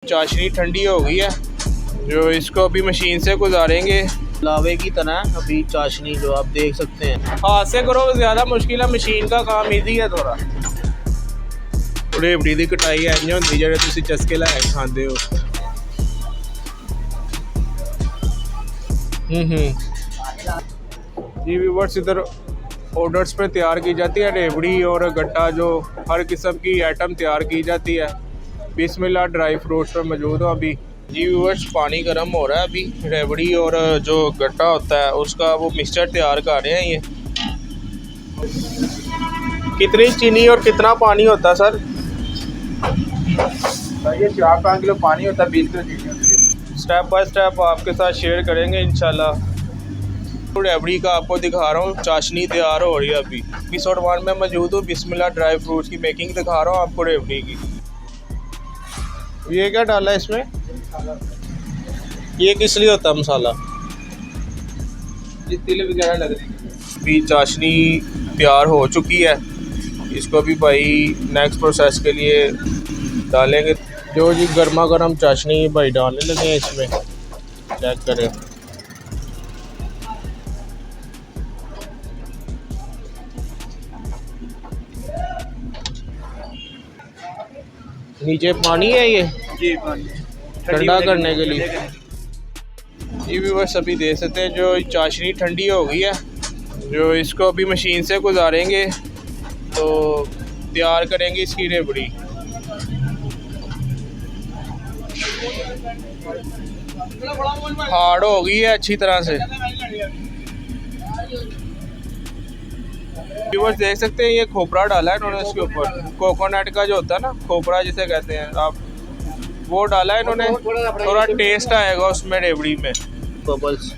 चाशनी ठंडी हो गई है, जो इसको अभी मशीन से गुजारेंगे लावे की तरह। अभी चाशनी जो आप देख सकते हैं, हाथ से करो ज़्यादा मुश्किल है, मशीन का काम इजी है थोड़ा। रेवड़ी की कटाई इंज होंदी जेह्ड़े तुसीं चस्के लै खांदे हो। जी व्यूअर्स, इधर ऑर्डर्स पे तैयार की जाती है रेवड़ी और गट्टा, जो हर किस्म की आइटम तैयार की जाती है। बिस्मिल्लाह ड्राई फ्रूट्स पर मौजूद हो अभी। जी व्यूअर्स, पानी गर्म हो रहा है, अभी रेवड़ी और जो गट्टा होता है उसका वो मिक्सचर तैयार कर रहे हैं। ये कितनी चीनी और कितना पानी होता है सर? ये 4-5 किलो पानी होता है, 20 किलो चीनी होती है। स्टेप बाय स्टेप आपके साथ शेयर करेंगे इंशाल्लाह। रेवड़ी का आपको दिखा रहा हूँ, चाशनी तैयार हो रही है अभी। एपिसोड 1 में मौजूद हूँ, बिस्मिल्लाह ड्राई फ्रूट्स की मेकिंग दिखा रहा हूँ आपको रेवड़ी की। ये क्या डाला है इसमें? ये किस लिए होता है मसाला? ये तिल वगैरह लग रही है। अभी चाशनी तैयार हो चुकी है, इसको भी भाई नेक्स्ट प्रोसेस के लिए डालेंगे। जो जी गर्मा गर्म चाशनी भाई डालने लगे हैं इसमें, चेक करें। नीचे पानी है ये जी, पानी ठंडा करने के लिए। ये भी बस अभी दे सकते हैं, जो चाशनी ठंडी हो गई है, जो इसको अभी मशीन से गुजारेंगे तो तैयार करेंगे इसकी रेवड़ी। हार्ड हो गई है अच्छी तरह से। व्यूअर्स देख सकते हैं, ये खोपरा डाला है इन्होंने इसके ऊपर, कोकोनट का जो होता है ना, खोपरा जिसे कहते हैं आप, वो डाला है इन्होंने। थोड़ा टेस्ट आएगा उसमें रेवड़ी में। बबल्स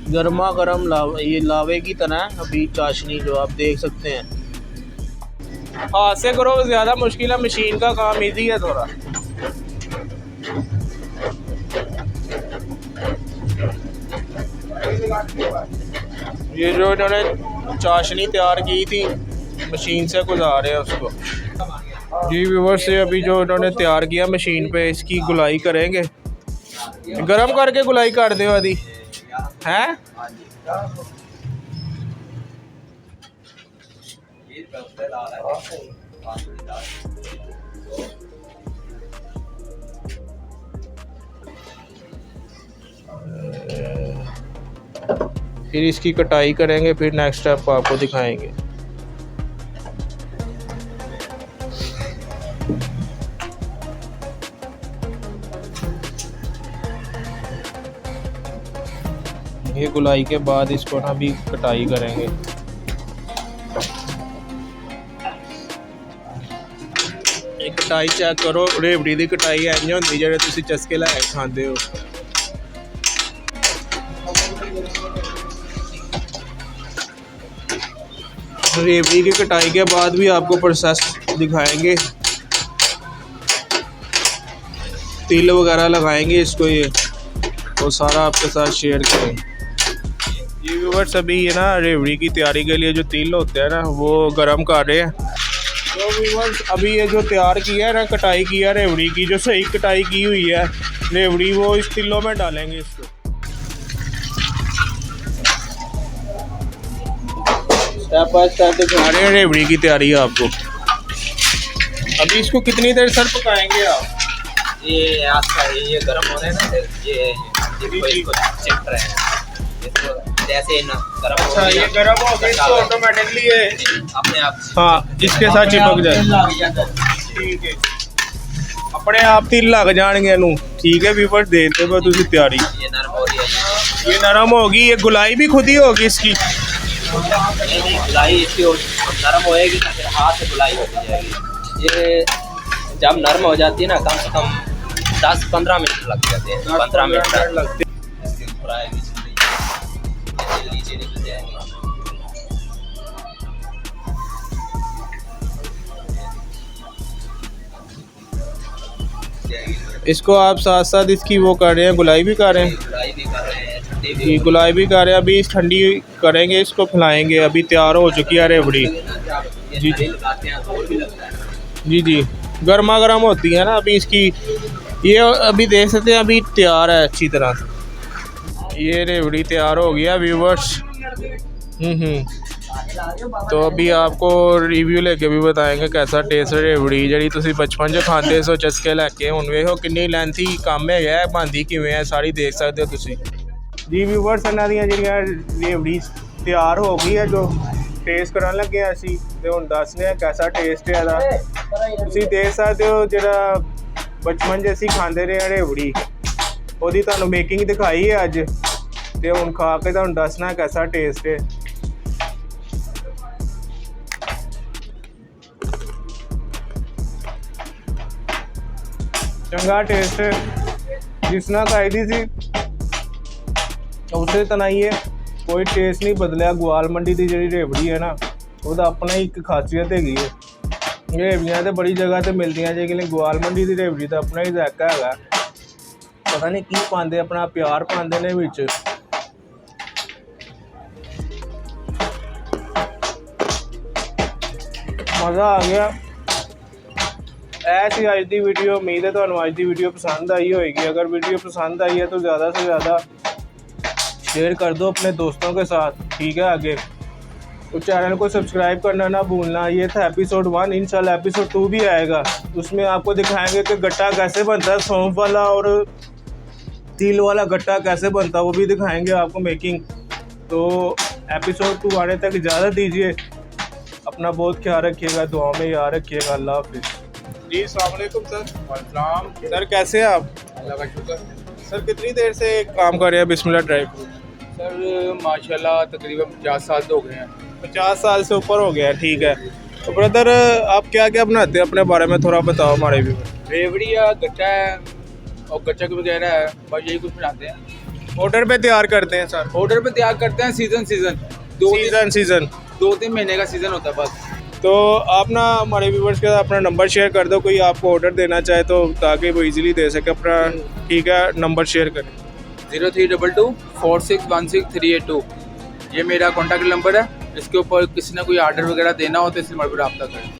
गर्मा गर्म ये लावे की तरह अभी चाशनी जो आप देख सकते हैं। हाथ से करो ज़्यादा मुश्किल है, मशीन का काम इजी है थोड़ा। ये जो इन्होंने चाशनी तैयार की थी मशीन से गुजार रहे हैं उसको। जी व्यूअर्स, से अभी जो इन्होंने तैयार किया मशीन पे, इसकी गुलाई करेंगे। गरम करके गुलाई कर दो आदि हैं। फिर इसकी कटाई करेंगे, फिर नेक्स्ट स्टेप आपको दिखाएंगे। ये गुलाई के बाद इसको ना भी कटाई करेंगे। ये कटाई चेक करो, रेवड़ी की कटाई इंज होंदी जेह्ड़े तुसीं चस्के लै खांदे हो। रेवड़ी की कटाई के बाद भी आपको प्रोसेस दिखाएंगे, तिल वगैरह लगाएंगे इसको, ये वो सारा आपके साथ शेयर करेंगे। ये व्यूअर्स, अभी ये ना रेवड़ी की तैयारी के लिए जो तिल होते हैं ना, वो गरम कर रहे हैं। तो व्यूअर्स, अभी ये जो तैयार किया है ना, कटाई किया रेवड़ी की, जो सही कटाई की हुई है रेवड़ी, वो इस तिलों में डालेंगे इसको। स्टेप बाय स्टेप दिखा रहे हैं रेवड़ी की तैयारी है आपको। अभी इसको कितनी देर सर पकाएंगे आप? ये आपका ये गर्म हो रहे हैं ना, ये इसको चेक कर रहे हैं। जैसे ना गर्म हो गया, ये गर्म हो गया, इसको ऑटोमेटिकली ये अपने आप, हाँ, इसके साथ चिपक जाए। ठीक है, अपने आप तिल लग जाएंगे नू। ठीक है व्यूअर्स, देते हो तुसी तैयारी। ये नरम हो रही है, ये नरम होगी। ये गुलाई भी खुद ही होगी इसकी। गुलाई इसकी नरम होएगी ना, फिर हाथ से गुलाई होती जाएगी। ये जब नरम हो जाती है ना, कम से कम 10-15 मिनट लग जाते हैं। 15 मिनट लगते हैं। इसको आप साथ साथ इसकी वो कर रहे हैं, गुलाई भी कर रहे हैं। गुलाई भी कर रहे हैं, ठंडी भी जी गुलाई भी कर रहे हैं। अभी ठंडी करेंगे, इसको खिलाएंगे। अभी तैयार हो चुकी है रेवड़ी। जी जी जी जी। गर्मा गर्म होती है ना अभी इसकी। ये अभी देख सकते हैं अभी तैयार है अच्छी तरह से। ये रेवड़ी तैयार हो गया व्यूवर्स। तो अभी आपको रिव्यू लेके भी बताएंगे कैसा टेस्ट है रेवड़ी जी तुम बचपन जो खाते सो चस्के लैके हुण वेखो किन्नी लेंथी काम है बनती किवें है सारी देख सकते हो तुसी जी व्यूवर्स। इन्हां दियां जिहड़ियां रेवड़ी तैयार हो गई है जो टेस्ट करन लगे असीं ते हुण दसने कैसा टेस्ट है इहदा। तुसी देख सकते हो जिहड़ा बचपन च असीं खांदे रहे रेवड़ी ओहदी तुहानूं मेकिंग दिखाई है अज ते हुण खा के तुहानूं दसना कैसा टेस्ट है। चंगा टेस्ट है जिस ना खाई दी सी उसे तनाई है कोई टेस्ट नहीं बदलिया। ग्वाल मंडी की जी रेवड़ी है ना वह अपना ही एक खासियत हैगी है। रेवड़ियाँ तो बड़ी जगह तो मिलदियां लेकिन ग्वाल मंडी की रेवड़ी का अपना ही जायका है। पता नहीं की पाते अपना प्यार पाते ने विच। मज़ा आ गया। ऐसी अज की वीडियो उम्मीद है तुहानूं अज की वीडियो पसंद आई होगी। अगर वीडियो पसंद आई है तो ज़्यादा से ज़्यादा शेयर कर दो अपने दोस्तों के साथ, ठीक है। आगे तो चैनल को सब्सक्राइब करना ना भूलना। ये था एपिसोड 1, इंशाल्लाह एपिसोड 2 भी आएगा। उसमें आपको दिखाएंगे कि गट्टा कैसे बनता है, सौंफ वाला और तिल वाला गट्टा कैसे बनता है वो भी दिखाएंगे आपको मेकिंग। तो एपिसोड 2 आने तक इजाज़त दीजिए। अपना बहुत ख्याल रखिएगा, दुआ में याद रखिएगा। अल्लाह हाफिज़। जी अस्सलाम वालेकुम सर। सर कैसे हैं आप? अल्लाह का शुक्र। सर कितनी देर से काम कर रहे हैं बिस्मिल्लाह ड्राई फ्रूट? सर माशाल्लाह तकरीबन 50 साल तो हो गए हैं। 50 साल से ऊपर हो गया, ठीक है। तो ब्रदर आप क्या क्या बनाते हैं अपने बारे में थोड़ा बताओ हमारे भी। रेवड़ी या गट्टा है और गच्चा वगैरह है, बस यही कुछ बनाते हैं। ऑर्डर पे तैयार करते हैं सर? ऑर्डर पे तैयार करते हैं सीज़न सीज़न 2-3 महीने का सीज़न होता है बस। तो आप ना हमारे व्यूवर्स के साथ अपना नंबर शेयर कर दो, कोई आपको ऑर्डर देना चाहे तो, ताकि वो इजीली दे सके अपना, ठीक है। नंबर शेयर करें। 0322 4616 382 ये मेरा कॉन्टैक्ट नंबर है। इसके ऊपर किसी ने कोई ऑर्डर वगैरह देना हो तो इस नंबर पर रब्ता करें।